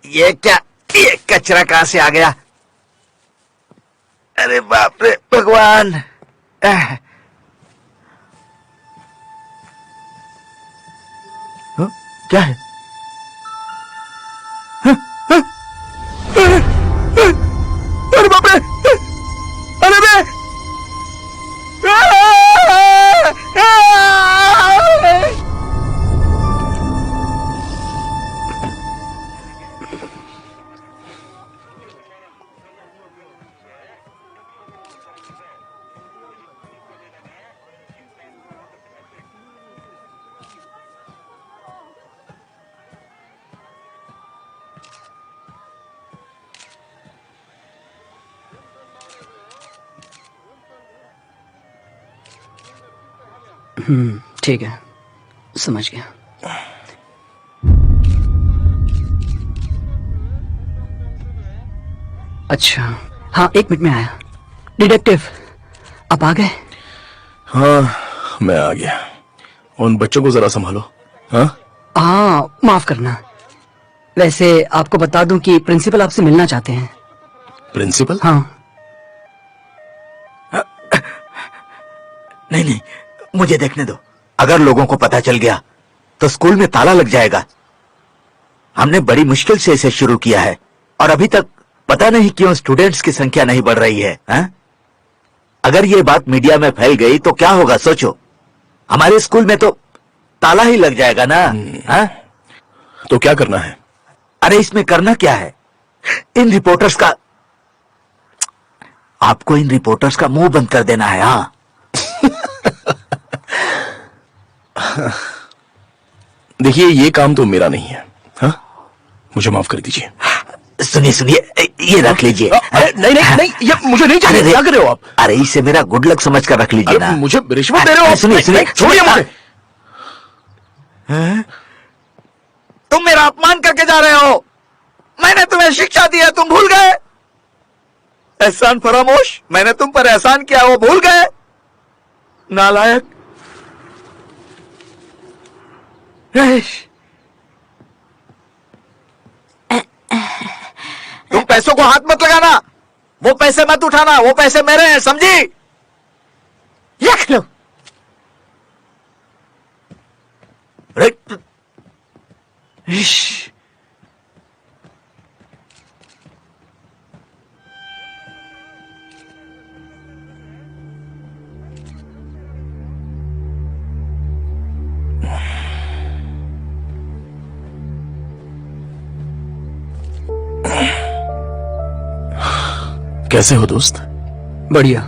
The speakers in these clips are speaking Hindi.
ये क्या, ये कचरा कहां से आ गया? अरे बाप रे भगवान। क्या है? अरे बाप रे, अरे बे! ठीक है, समझ गया। अच्छा, हाँ 1 मिनट में आया। डिटेक्टिव, आप आ गए? हाँ, मैं आ गया। उन बच्चों को जरा संभालो। हाँ, माफ करना। वैसे आपको बता दूं कि प्रिंसिपल आपसे मिलना चाहते हैं। प्रिंसिपल? हाँ। नहीं नहीं, मुझे देखने दो। अगर लोगों को पता चल गया तो स्कूल में ताला लग जाएगा। हमने बड़ी मुश्किल से इसे शुरू किया है और अभी तक पता नहीं क्यों स्टूडेंट्स की संख्या नहीं बढ़ रही है, हा? अगर ये बात मीडिया में फैल गई तो क्या होगा सोचो। हमारे स्कूल में तो ताला ही लग जाएगा ना। हा? तो क्या करना है? अरे इसमें करना क्या है, इन रिपोर्टर्स का, आपको इन रिपोर्टर्स का मुंह बंद कर देना है। हाँ देखिए, ये काम तो मेरा नहीं है। हाँ, मुझे माफ कर दीजिए। सुनिए सुनिए, ये रख लीजिए। नहीं नहीं नहीं, ये मुझे नहीं चाहिए। क्या कर रहे हो आप? अरे इसे मेरा गुड लक समझ कर रख लीजिए ना। मुझे रिश्वत दे रहे हो आप? सुनिए सुनिए, छोड़िए मुझे। तुम मेरा अपमान करके जा रहे हो। मैंने तुम्हें शिक्षा दी है, तुम भूल गए? एहसान फरामोश, मैंने तुम पर एहसान किया, वो भूल गए? नालायक। तुम पैसों को हाथ मत लगाना, वो पैसे मत उठाना, वो पैसे मेरे हैं, समझी? रख लो। कैसे हो दोस्त? बढ़िया।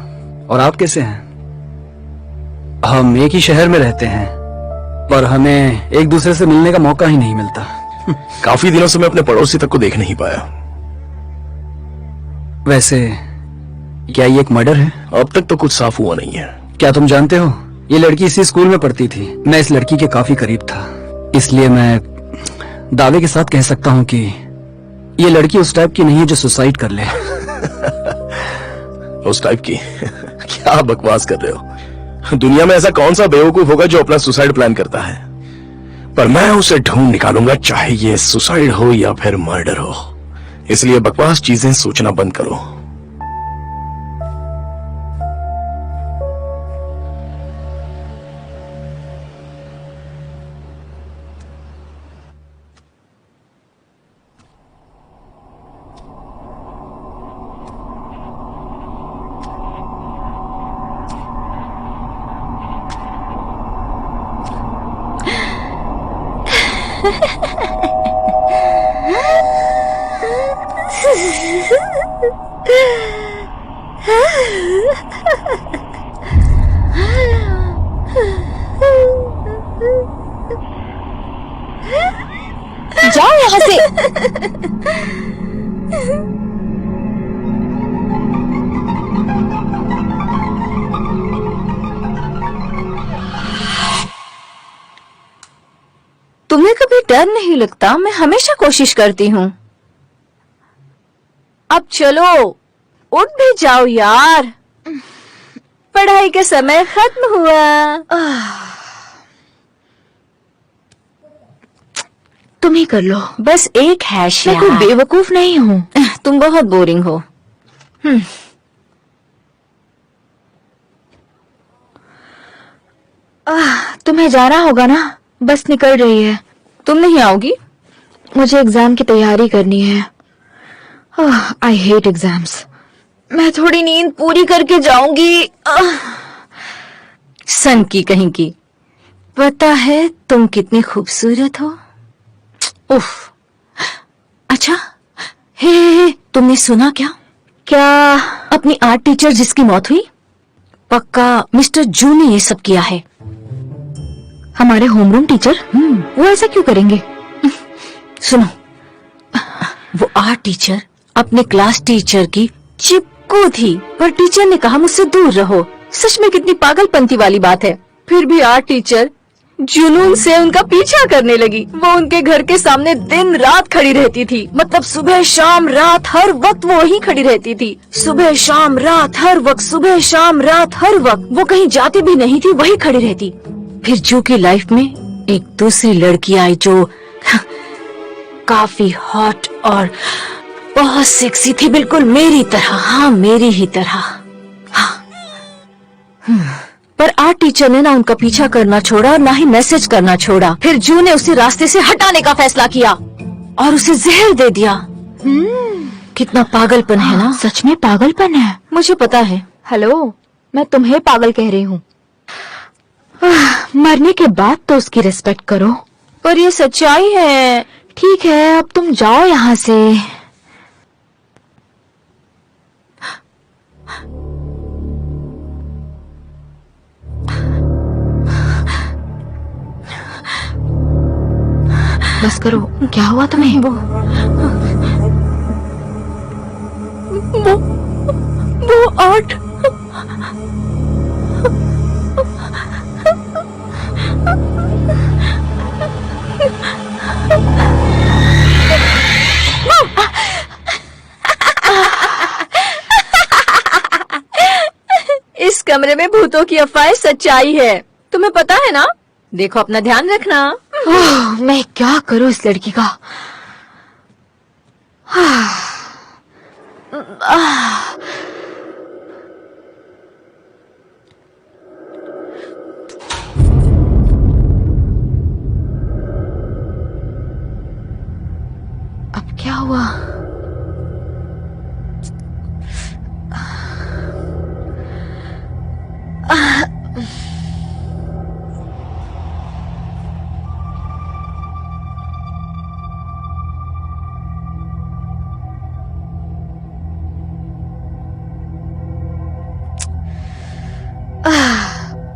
और आप कैसे हैं? हम एक ही शहर में रहते हैं पर हमें एक दूसरे से मिलने का मौका ही नहीं मिलता। काफी दिनों से मैं अपने पड़ोसी तक को देख नहीं पाया। वैसे क्या ये एक मर्डर है? अब तक तो कुछ साफ हुआ नहीं है। क्या तुम जानते हो, ये लड़की इसी स्कूल में पढ़ती थी। मैं इस लड़की के काफी करीब था, इसलिए मैं दावे के साथ कह सकता हूँ कि ये लड़की उस टाइप की नहीं है जो सुसाइड कर ले। उस टाइप की? क्या बकवास कर रहे हो? दुनिया में ऐसा कौन सा बेवकूफ होगा जो अपना सुसाइड प्लान करता है? पर मैं उसे ढूंढ निकालूंगा, चाहे ये सुसाइड हो या फिर मर्डर हो। इसलिए बकवास चीजें सोचना बंद करो। जाओ यहाँ से। तुम्हें कभी डर नहीं लगता? मैं हमेशा कोशिश करती हूँ। अब चलो, उठ भी जाओ यार, पढ़ाई का समय खत्म हुआ। तुम ही कर लो। बस एक हैश मैं कोई बेवकूफ नहीं हूँ। तुम बहुत बोरिंग हो। तुम्हें जाना होगा ना, बस निकल रही है। तुम नहीं आओगी? मुझे एग्जाम की तैयारी करनी है। I hate exams. मैं थोड़ी नींद पूरी करके जाऊंगी। सन की कहीं की। पता है तुम कितनी खूबसूरत हो। उफ। अच्छा, हे, तुमने सुना क्या? क्या? अपनी आर्ट टीचर जिसकी मौत हुई, पक्का मिस्टर जू ने ये सब किया है। हमारे होमरूम टीचर? वो ऐसा क्यों करेंगे? सुनो, वो आर्ट टीचर अपने क्लास टीचर की चिपकू थी, पर टीचर ने कहा मुझसे दूर रहो। सच में कितनी पागलपंती वाली बात है। फिर भी आर्ट टीचर जुनून से उनका पीछा करने लगी। वो उनके घर के सामने दिन रात खड़ी रहती थी। मतलब सुबह शाम रात हर वक्त वो वहीं खड़ी रहती थी। सुबह शाम रात हर वक्त, सुबह शाम रात हर वक्त। वो कहीं जाती भी नहीं थी, वहीं खड़ी रहती। फिर जू की लाइफ में एक दूसरी लड़की आई जो काफी हॉट और बहुत सेक्सी थी, बिल्कुल मेरी तरह। हाँ, मेरी ही तरह। हाँ। पर आर्ट टीचर ने ना उनका पीछा करना छोड़ा और ना ही मैसेज करना छोड़ा। फिर जू ने उसे रास्ते से हटाने का फैसला किया और उसे जहर दे दिया। कितना पागलपन है ना? सच में पागलपन है। मुझे पता है। हेलो, मैं तुम्हें पागल कह रही हूँ। मरने के बाद तो उसकी रिस्पेक्ट करो। पर ये सच्चाई है। ठीक है, अब तुम जाओ यहाँ से। बस करो। क्या हुआ तुम्हें? वो आर्ट। इस कमरे में भूतों की अफवाह सच्चाई है। तुम्हें पता है ना? देखो, अपना ध्यान रखना। मैं क्या करूं इस लड़की का? अब क्या हुआ?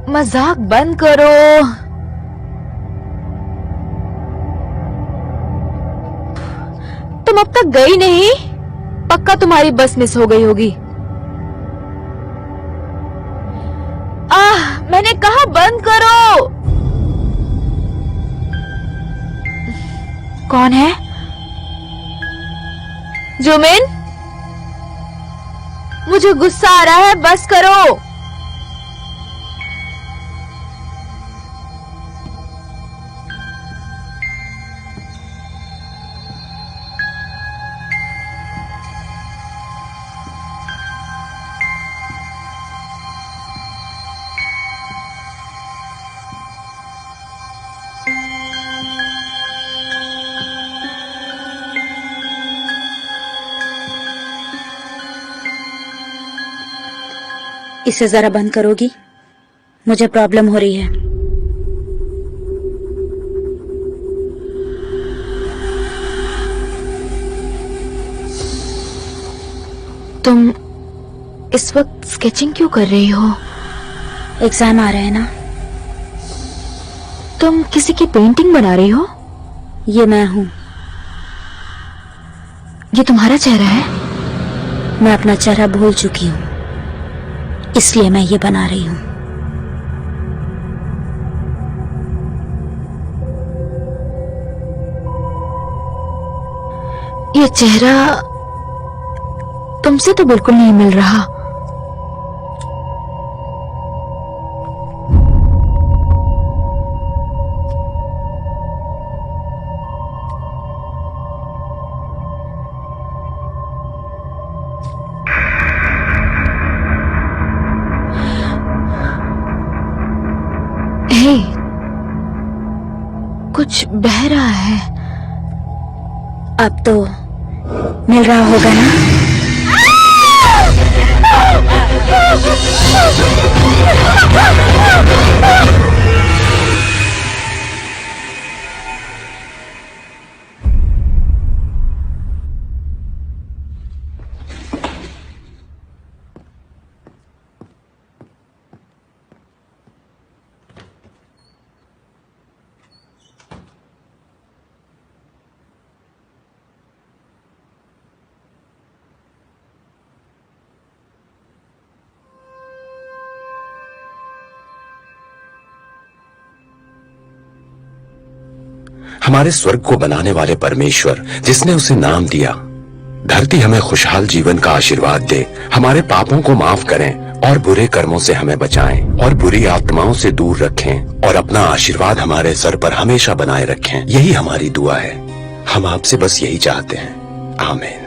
मजाक बंद करो। तुम अब तक गई नहीं? पक्का तुम्हारी बस मिस हो गई होगी। मैंने कहा बंद करो। कौन है? जुमिन, मुझे गुस्सा आ रहा है, बस करो। इसे जरा बंद करोगी? मुझे प्रॉब्लम हो रही है। तुम इस वक्त स्केचिंग क्यों कर रही हो? एग्जाम आ रहा है ना। तुम किसी की पेंटिंग बना रही हो? ये मैं हूँ। ये तुम्हारा चेहरा है? मैं अपना चेहरा भूल चुकी हूँ, इसलिए मैं ये बना रही हूँ। ये चेहरा तुमसे तो बिल्कुल नहीं मिल रहा। कुछ बह रहा है। अब तो मिल रहा होगा ना? हमारे स्वर्ग को बनाने वाले परमेश्वर जिसने उसे नाम दिया, धरती हमें खुशहाल जीवन का आशीर्वाद दे, हमारे पापों को माफ करें और बुरे कर्मों से हमें बचाएं और बुरी आत्माओं से दूर रखें और अपना आशीर्वाद हमारे सर पर हमेशा बनाए रखें। यही हमारी दुआ है। हम आपसे बस यही चाहते हैं। आमीन।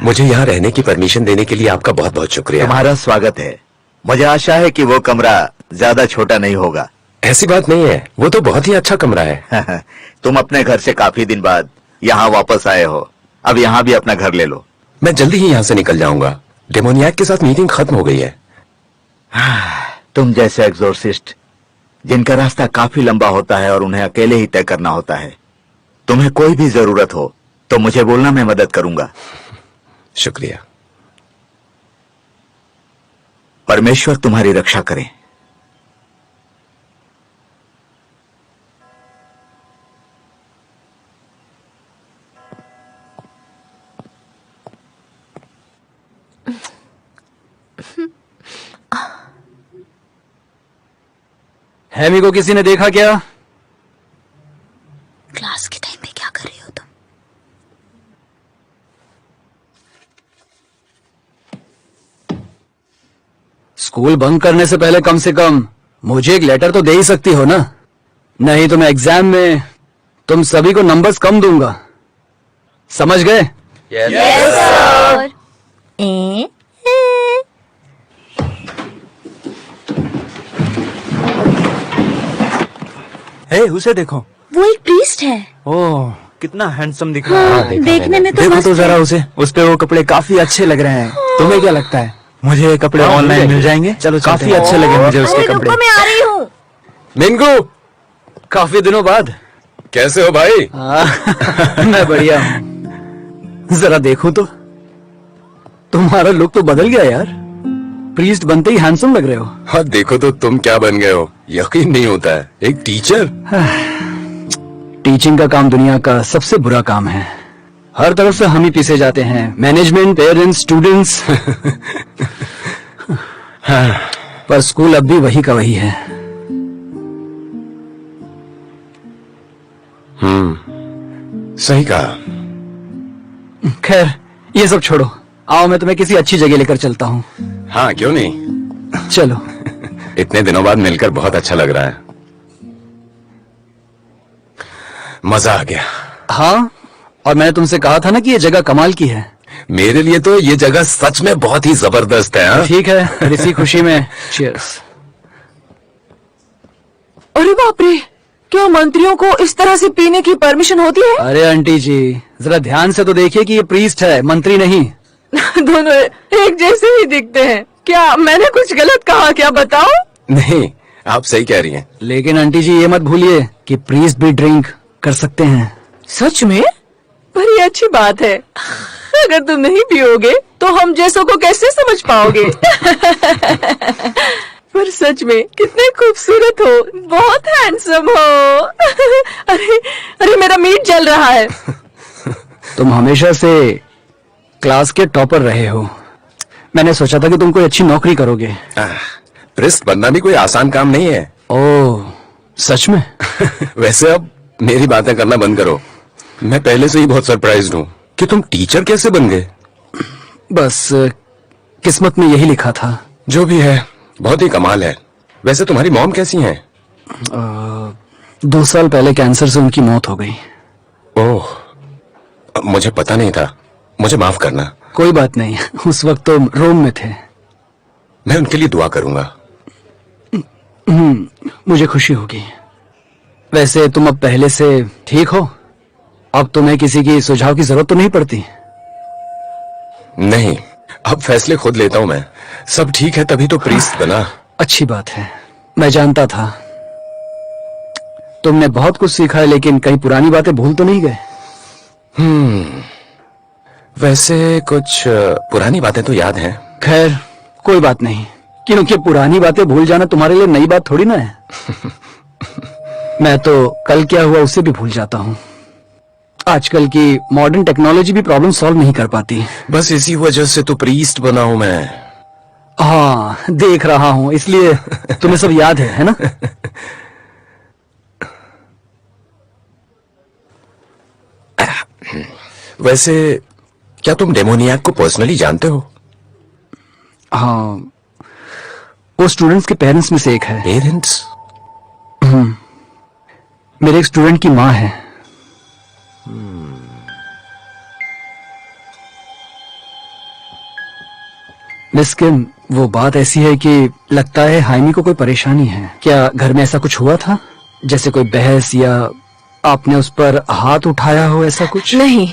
मुझे यहाँ रहने की परमिशन देने के लिए आपका बहुत बहुत शुक्रिया। तुम्हारा स्वागत है। मुझे आशा है कि वो कमरा ज्यादा छोटा नहीं होगा। ऐसी बात नहीं है, वो तो बहुत ही अच्छा कमरा है। तुम अपने घर से काफी दिन बाद यहाँ वापस आए हो, अब यहाँ भी अपना घर ले लो। मैं जल्दी ही यहाँ से निकल जाऊंगा। डेमोनियाक के साथ मीटिंग खत्म हो गई है। तुम जैसे एग्जोर्सिस्ट जिनका रास्ता काफी लंबा होता है और उन्हें अकेले ही तय करना होता है, तुम्हें कोई भी जरूरत हो तो मुझे बोलना, मैं मदद करूंगा। शुक्रिया। परमेश्वर तुम्हारी रक्षा करे। हैमी को किसी ने देखा क्या? क्लास के टाइम पे क्या कर रही हो तुम? स्कूल बंक करने से पहले कम से कम मुझे एक लेटर तो दे ही सकती हो ना, नहीं तो मैं एग्जाम में तुम सभी को नंबर्स कम दूंगा। समझ गए? उसे देखो। वो एक प्रीस्ट है। ओह, कितना हैंडसम दिख रहा है। देखने में तो देखो मस्त तो जरा है। उसे, उस पे वो कपड़े काफी अच्छे लग रहे हैं। तुम्हें क्या लगता है, मुझे ये कपड़े ऑनलाइन मिल जाएंगे? चलो, काफी अच्छे लगे मुझे उसके अरे कपड़े। रुको, मैं आ रही हूँ। मिंगू, काफी दिनों बाद। कैसे हो भाई? मैं बढ़िया हूँ। जरा देखो तो, तुम्हारा लुक तो बदल गया यार। प्रीस्ट बनते ही हैंडसम लग रहे हो। हाँ, देखो तो तुम क्या बन गए हो। यकीन नहीं होता है, एक टीचर। टीचिंग का काम दुनिया का सबसे बुरा काम है। हर तरफ से हम ही पीछे जाते हैं, मैनेजमेंट, पेरेंट्स, स्टूडेंट्स। पर स्कूल अब भी वही का वही है। सही कहा। खैर, ये सब छोड़ो, आओ मैं तुम्हें किसी अच्छी जगह लेकर चलता हूँ। हाँ, क्यों नहीं। चलो। इतने दिनों बाद मिलकर बहुत अच्छा लग रहा है। मजा आ गया। हाँ, और मैंने तुमसे कहा था ना कि ये जगह कमाल की है। मेरे लिए तो ये जगह सच में बहुत ही जबरदस्त है। हाँ? ठीक है, फिर इसी खुशी में चीयर्स। अरे बाप रे, क्या मंत्रियों को इस तरह से पीने की परमिशन होती है? अरे आंटी जी, जरा ध्यान से तो देखिए कि ये प्रीस्ट है, मंत्री नहीं। दोनों एक जैसे ही दिखते हैं। क्या मैंने कुछ गलत कहा? क्या बताओ? नहीं, आप सही कह रही हैं। लेकिन आंटी जी, ये मत भूलिए कि प्रीस्ट भी ड्रिंक कर सकते हैं। सच में? पर ये अच्छी बात है। अगर तुम नहीं पियोगे तो हम जैसों को कैसे समझ पाओगे? पर सच में कितने खूबसूरत हो, बहुत हैंडसम हो। अरे अरे, मेरा मीट जल रहा है। तुम हमेशा से क्लास के टॉपर रहे हो। मैंने सोचा था कि तुम कोई अच्छी नौकरी करोगे। प्रिस्ट बनना भी कोई आसान काम नहीं है। ओह, सच में? वैसे अब मेरी बातें करना बंद करो। मैं पहले से ही बहुत सरप्राइज्ड हूँ कि तुम टीचर कैसे बन गए। बस किस्मत में यही लिखा था। जो भी है, बहुत ही कमाल है। वैसे तुम्हारी मॉम कैसी हैं? 2 साल पहले कैंसर से उनकी मौत हो गई। ओह, मुझे पता नहीं था, मुझे माफ करना। कोई बात नहीं, उस वक्त तो रोम में थे। मैं उनके लिए दुआ करूंगा। मुझे खुशी होगी। वैसे तुम अब पहले से ठीक हो? अब तुम्हें किसी की सुझाव की जरूरत तो नहीं पड़ती? नहीं, अब फैसले खुद लेता हूं मैं। सब ठीक है तभी तो प्रीस्ट बना। अच्छी बात है, मैं जानता था। तुमने बहुत कुछ सीखा है, लेकिन कई पुरानी बातें भूल तो नहीं गए? वैसे कुछ पुरानी बातें तो याद हैं। खैर कोई बात नहीं, क्योंकि पुरानी बातें भूल जाना तुम्हारे लिए नई बात थोड़ी ना है। मैं तो कल क्या हुआ उसे भी भूल जाता हूँ। आजकल की मॉडर्न टेक्नोलॉजी भी प्रॉब्लम सॉल्व नहीं कर पाती। बस इसी वजह से तो प्रीस्ट बना हूं मैं। हाँ, देख रहा हूँ, इसलिए तुम्हें सब याद है ना? वैसे क्या तुम डेमोनियाक को पर्सनली जानते हो? हाँ, वो स्टूडेंट्स के पेरेंट्स में से एक है। पेरेंट्स? मेरे एक स्टूडेंट की माँ है। मिस किम, वो बात ऐसी है कि लगता है हाइमी को कोई परेशानी है। क्या घर में ऐसा कुछ हुआ था, जैसे कोई बहस या आपने उस पर हाथ उठाया हो, ऐसा कुछ? नहीं,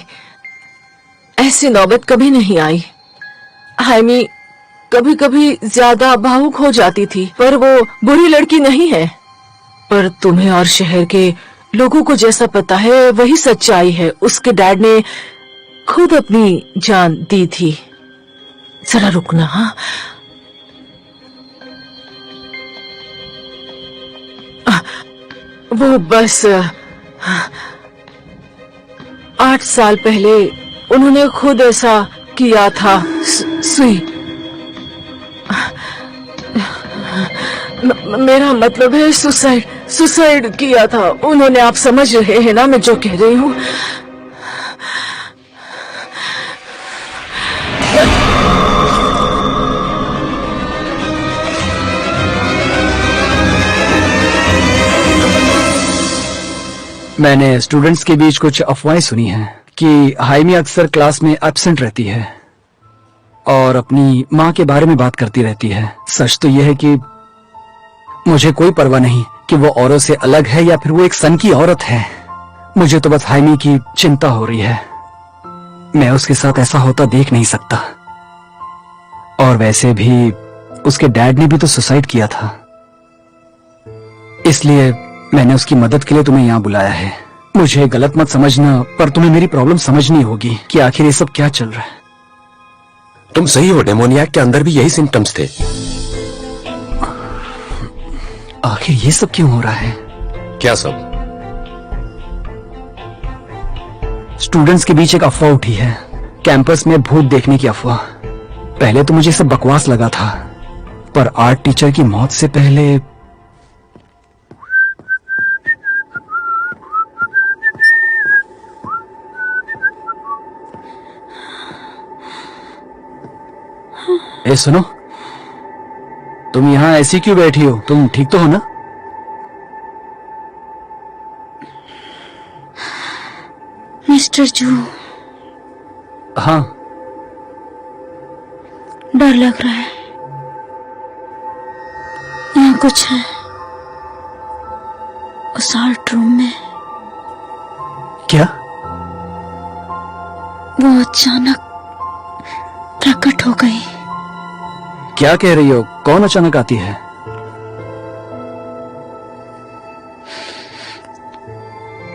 ऐसी नौबत कभी नहीं आई। हाइमी कभी कभी ज्यादा भावुक हो जाती थी, पर वो बुरी लड़की नहीं है। पर तुम्हें और शहर के लोगों को जैसा पता है वही सच्चाई है। उसके डैड ने खुद अपनी जान दी थी। जरा रुकना। हाँ, वो बस 8 साल पहले उन्होंने खुद ऐसा किया था। सुई, मेरा मतलब है सुसाइड किया था उन्होंने। आप समझ रहे हैं ना मैं जो कह रही हूँ? मैंने स्टूडेंट्स के बीच कुछ अफवाहें सुनी हैं कि हाइमी अक्सर क्लास में एब्सेंट रहती है और अपनी माँ के बारे में बात करती रहती है। सच तो यह है कि मुझे कोई परवाह नहीं कि वो औरों से अलग है या फिर वो एक सन की औरत है। मुझे तो बस हाइमी की चिंता हो रही है। मैं उसके साथ ऐसा होता देख नहीं सकता। और वैसे भी उसके डैड ने भी तो सुसाइड किया था, इसलिए मैंने उसकी मदद के लिए तुम्हें यहाँ बुलाया है। मुझे गलत मत समझना, पर तुम्हें मेरी प्रॉब्लम समझनी होगी कि आखिर ये सब क्या चल रहा है। तुम सही हो, डेमोनियाक के अंदर भी यही सिम्टम्स थे। आखिर ये सब क्यों हो रहा है? क्या सब? स्टूडेंट्स के बीच एक अफवाह उठी है, कैंपस में भूत देखने की अफवाह। पहले तो मुझे सब बकवास लगा था, पर आर्ट टीचर की मौत से पहले ए सुनो, तुम यहाँ ऐसी क्यों बैठी हो? तुम ठीक तो हो ना? मिस्टर जू, हाँ। डर लग रहा है। यहाँ कुछ है उस आर्ट रूम में। क्या? वो अचानक प्रकट हो गई। क्या कह रही हो? कौन अचानक आती है?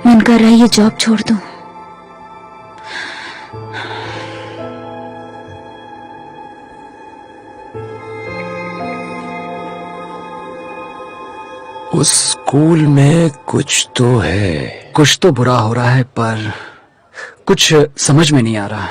मन कर रहा है ये जॉब छोड़ दूं। उस स्कूल में कुछ तो है। कुछ तो बुरा हो रहा है, पर कुछ समझ में नहीं आ रहा।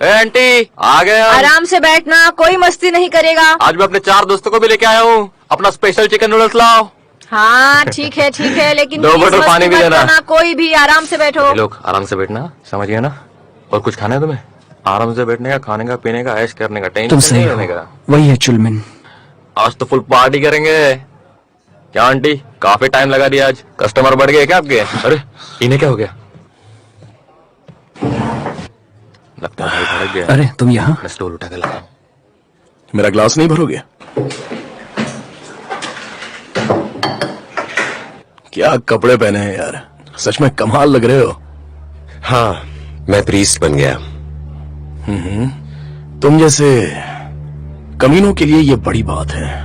आंटी आ गए हम। आराम से बैठना, कोई मस्ती नहीं करेगा। आज मैं अपने 4 दोस्तों को भी लेके आया हूँ। अपना स्पेशल चिकन नूडल्स लाओ। हाँ ठीक है लेकिन 2 please बोतल मस्ती पानी भी मत देना। करना, कोई भी आराम से बैठो। लोग आराम से बैठना, समझ गए ना? और कुछ खाना है तुम्हें? आराम से बैठने का, खाने का, पीने का, ऐश करने का, तुम टेंशन सही नहीं हो, लेने का। वही है चुलमिन। आज तो फुल पार्टी करेंगे। क्या आंटी, काफी टाइम लगा दिया आज। कस्टमर बढ़ गए क्या आपके? अरे इन्हें क्या हो गया? लगता है भाई भड़क गया। अरे तुम यहाँ? मैं स्टोल उठा के लाता हूँ। मेरा ग्लास नहीं भरोगे? क्या कपड़े पहने हैं यार, सच में कमाल लग रहे हो। हाँ, मैं प्रीस्ट बन गया। तुम जैसे कमीनों के लिए ये बड़ी बात है।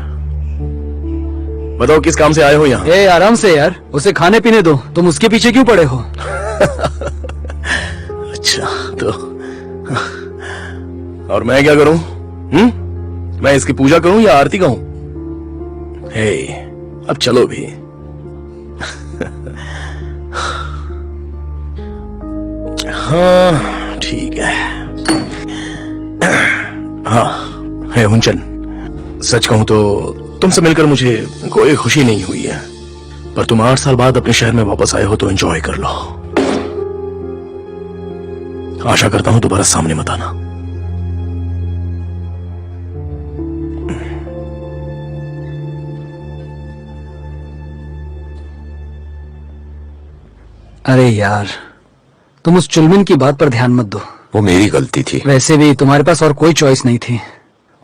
बताओ किस काम से आए हो यहाँ? ए आराम से यार, उसे खाने पीने दो, तुम उसके पीछे क्यों पड़े हो? अच्छा तो और मैं क्या करूं? मैं इसकी पूजा करूं या आरती गाऊं? हे, अब चलो भी। हाँ ठीक है। हाँ हे हुंचन, सच कहूं तो तुमसे मिलकर मुझे कोई खुशी नहीं हुई है, पर तुम 8 साल बाद अपने शहर में वापस आए हो तो एंजॉय कर लो। आशा करता हूं दोबारा सामने मत आना। अरे यार, तुम उस चुलमिन की बात पर ध्यान मत दो। वो मेरी गलती थी। वैसे भी तुम्हारे पास और कोई चॉइस नहीं थी,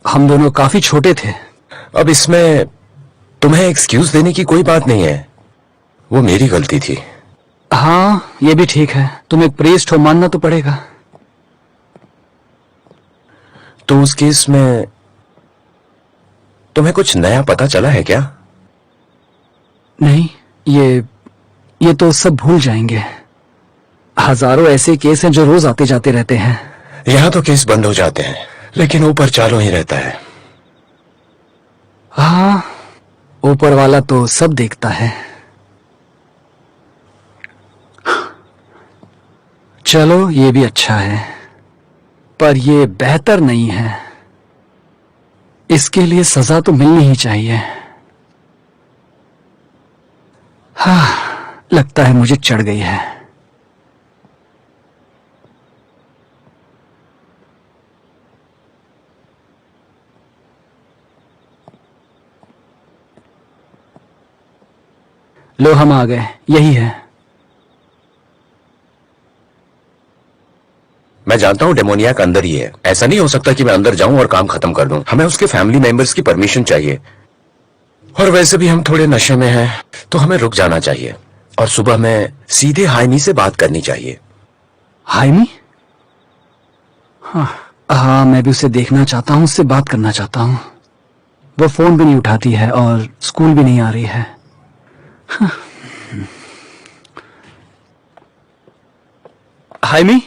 हम दोनों काफी छोटे थे। अब इसमें तुम्हें एक्सक्यूज देने की कोई बात नहीं है, वो मेरी गलती थी। हाँ ये भी ठीक है, तुम एक प्रीस्ट हो, मानना तो पड़ेगा। तो उस केस में तुम्हें कुछ नया पता चला है क्या? नहीं, ये तो सब भूल जाएंगे। हजारों ऐसे केस हैं जो रोज आते जाते रहते हैं। यहाँ तो केस बंद हो जाते हैं, लेकिन ऊपर चालू ही रहता है। हाँ, ऊपर वाला तो सब देखता है। चलो ये भी अच्छा है, पर ये बेहतर नहीं है। इसके लिए सजा तो मिलनी ही चाहिए। हाँ, लगता है मुझे चढ़ गई है। लो हम आ गए, यही है। मैं जानता हूँ डेमोनियाक अंदर ही है। ऐसा नहीं हो सकता कि मैं अंदर जाऊं और काम खत्म कर दूं। हमें उसके फैमिली मेंबर्स की परमिशन चाहिए, और वैसे भी हम थोड़े नशे में हैं, तो हमें रुक जाना चाहिए और सुबह में सीधे हाइमी से बात करनी चाहिए। हाइमी? हाँ, मैं भी उसे देखना चाहता हूँ, उससे बात करना चाहता हूँ। वो फोन भी नहीं उठाती है और स्कूल भी नहीं आ रही है। हाइमी?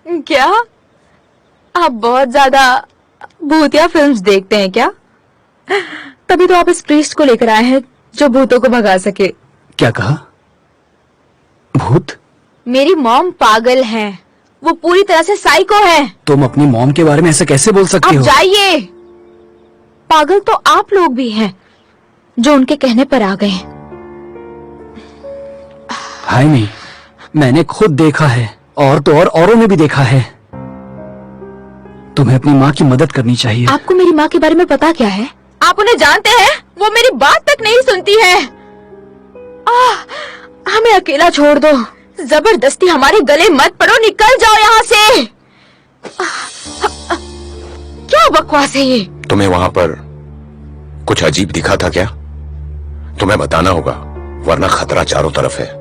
क्या आप बहुत ज्यादा भूतिया फिल्म्स देखते हैं क्या? तभी तो आप इस प्रीस्ट को लेकर आए हैं जो भूतों को भगा सके। क्या कहा? भूत? मेरी मॉम पागल है, वो पूरी तरह से साइको है। तुम अपनी मॉम के बारे में ऐसे कैसे बोल सकती आप हो? जाइए। पागल तो आप लोग भी हैं जो उनके कहने पर आ गए। हाइमी, मैंने खुद देखा है, और तो और औरों ने भी देखा है। तुम्हें अपनी माँ की मदद करनी चाहिए। आपको मेरी माँ के बारे में पता क्या है? आप उन्हें जानते हैं? वो मेरी बात तक नहीं सुनती है। हमें अकेला छोड़ दो, जबरदस्ती हमारे गले मत पड़ो, निकल जाओ यहाँ से। क्या बकवास है ये? तुम्हें वहां पर कुछ अजीब दिखा था क्या? तुम्हें बताना होगा, वरना खतरा चारों तरफ है।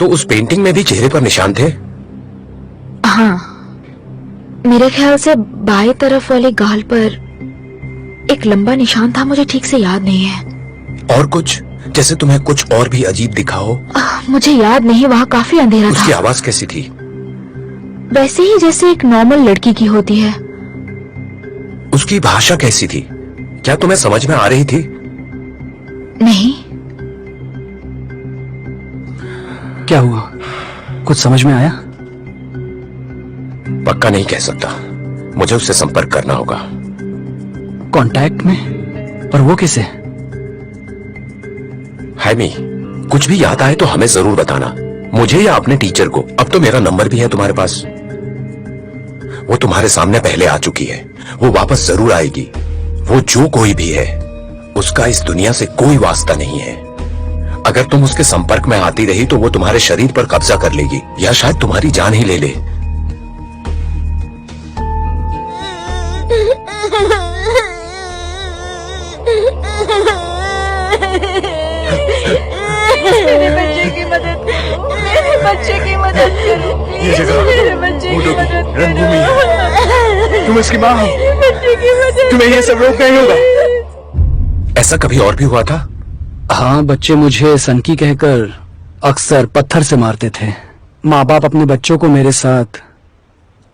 तो उस पेंटिंग में भी चेहरे पर निशान थे? हाँ, मेरे ख्याल से बाएं तरफ वाले गाल पर एक लंबा निशान था, मुझे ठीक से याद नहीं है। और कुछ, जैसे तुम्हें कुछ और भी अजीब दिखा हो? मुझे याद नहीं, वहाँ काफी अंधेरा उसकी था। आवाज कैसी थी? वैसे ही जैसे एक नॉर्मल लड़की की होती है। उसकी भाषा कैसी थी? क्या तुम्हें समझ में आ रही थी? नहीं। क्या हुआ, कुछ समझ में आया? पक्का नहीं कह सकता, मुझे उससे संपर्क करना होगा। कांटेक्ट में? पर वो कैसे? हैमी, कुछ भी याद आए तो हमें जरूर बताना, मुझे या अपने टीचर को। अब तो मेरा नंबर भी है तुम्हारे पास। वो तुम्हारे सामने पहले आ चुकी है, वो वापस जरूर आएगी। वो जो कोई भी है, उसका इस दुनिया से कोई वास्ता नहीं है। अगर तुम उसके संपर्क में आती रही तो वो तुम्हारे शरीर पर कब्जा कर लेगी या शायद तुम्हारी जान ही ले ले। मेरे बच्चे की मदद करो, मेरे बच्चे की मदद करो, ये जगह मेरे बच्चे की बूढ़ों की मदद रणभूमि करो। तुम इसकी माँ हो, मेरे बच्चे की मदद तुम्हें ये सब रोकना ही होगा। ऐसा कभी और भी हुआ था? हाँ, बच्चे मुझे सनकी कहकर अक्सर पत्थर से मारते थे। माँ बाप अपने बच्चों को मेरे साथ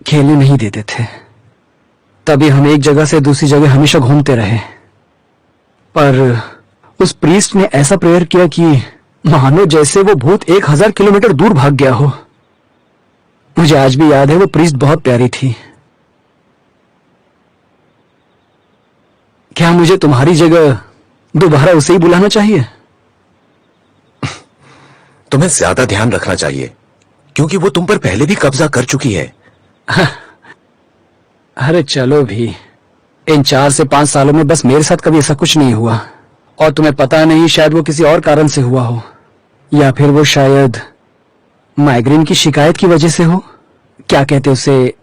खेलने नहीं देते थे, तभी हम एक जगह से दूसरी जगह हमेशा घूमते रहे। पर उस प्रीस्ट ने ऐसा प्रेयर किया कि मानो जैसे वो भूत 1000 किलोमीटर दूर भाग गया हो। मुझे आज भी याद है, वो प्रीस्ट बहुत प्यारी थी। क्या मुझे तुम्हारी जगह दोबारा उसे ही बुलाना चाहिए? तुम्हें ज्यादा ध्यान रखना चाहिए, क्योंकि वो तुम पर पहले भी कब्जा कर चुकी है। अरे चलो भी, इन 4 से 5 सालों में बस मेरे साथ कभी ऐसा कुछ नहीं हुआ। और तुम्हें पता नहीं, शायद वो किसी और कारण से हुआ हो, या फिर वो शायद माइग्रेन की शिकायत की वजह से हो। क्या कहते उसे,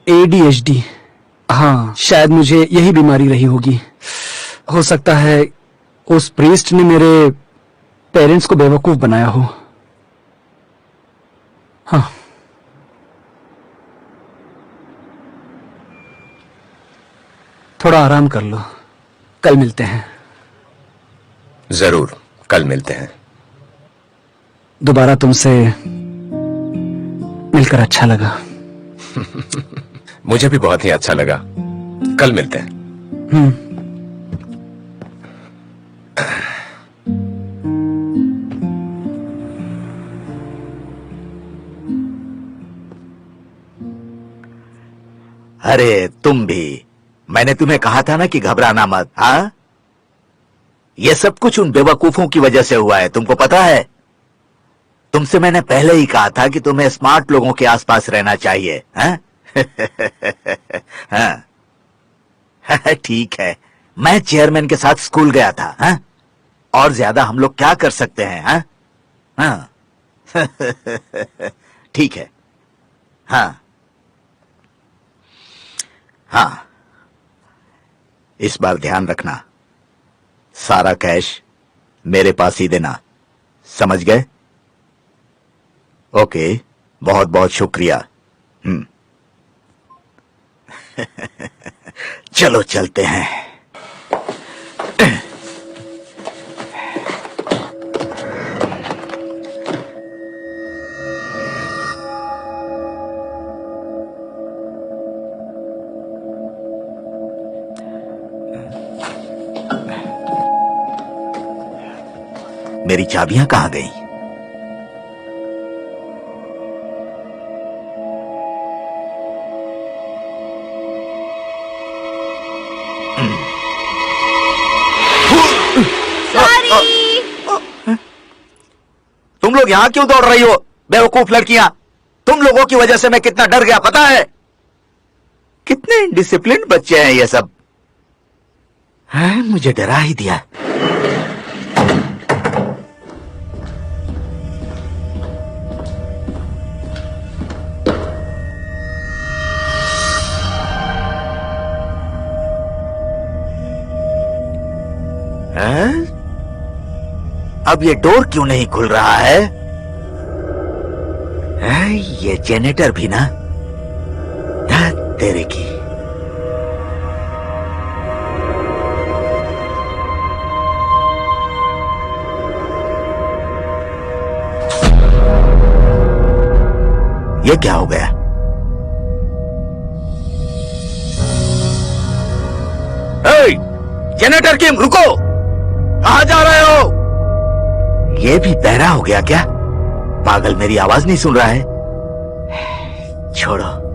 ADHD। हाँ, शायद मुझे यही बीमारी रही होगी। हो सकता है उस प्रीस्ट ने मेरे पेरेंट्स को बेवकूफ बनाया हो। हाँ, थोड़ा आराम कर लो, कल मिलते हैं। जरूर, कल मिलते हैं। दोबारा तुमसे मिलकर अच्छा लगा। मुझे भी बहुत ही अच्छा लगा। कल मिलते हैं। अरे तुम भी, मैंने तुम्हें कहा था ना कि घबराना मत। हाँ, ये सब कुछ उन बेवकूफों की वजह से हुआ है, तुमको पता है। तुमसे मैंने पहले ही कहा था कि तुम्हें स्मार्ट लोगों के आसपास रहना चाहिए। हाँ? हाँ। ठीक है, मैं चेयरमैन के साथ स्कूल गया था। हाँ? और ज्यादा हम लोग क्या कर सकते हैं? हाँ? हाँ। ठीक है। हाँ हाँ, इस बार ध्यान रखना, सारा कैश मेरे पास ही देना, समझ गए? ओके, बहुत बहुत शुक्रिया। चलो चलते हैं। मेरी चाबियां कहां गई? तुम लोग यहां क्यों दौड़ रही हो, बेवकूफ लड़कियां? तुम लोगों की वजह से मैं कितना डर गया, पता है? कितने इनडिसिप्लिन बच्चे हैं ये सब। है, मुझे डरा ही दिया। हैं? अब ये डोर क्यों नहीं खुल रहा है? ये जेनेटर भी ना, तेरे की। ये क्या हो गया? जेनेटर किम, रुको! कहां जा रहे हो? ये भी बहरा हो गया क्या? पागल मेरी आवाज नहीं सुन रहा है? छोड़ो।